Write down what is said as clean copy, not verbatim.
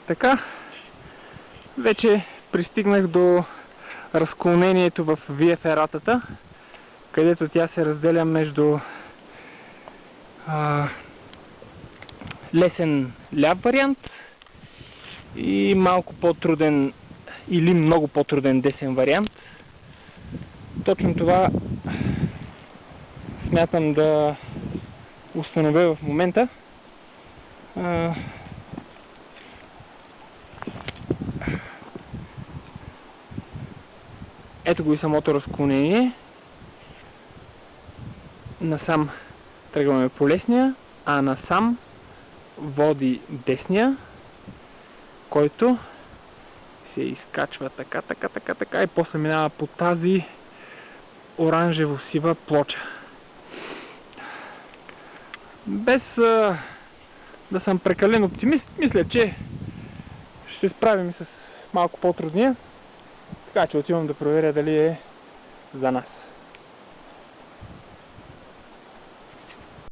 Така, вече пристигнах до разклонението в Вия Фератата, където тя се разделя между лесен ляв вариант и малко по-труден или много по-труден десен вариант. Точно това смятам да установя в момента. Ето го и самото разклонение. Насам тръгваме по лесния, а насам води десния, който се изкачва така и после минава по тази оранжево-сива плоча. Без да съм прекален оптимист, мисля, че ще справим с малко по-трудния, така че отивам да проверя дали е за нас.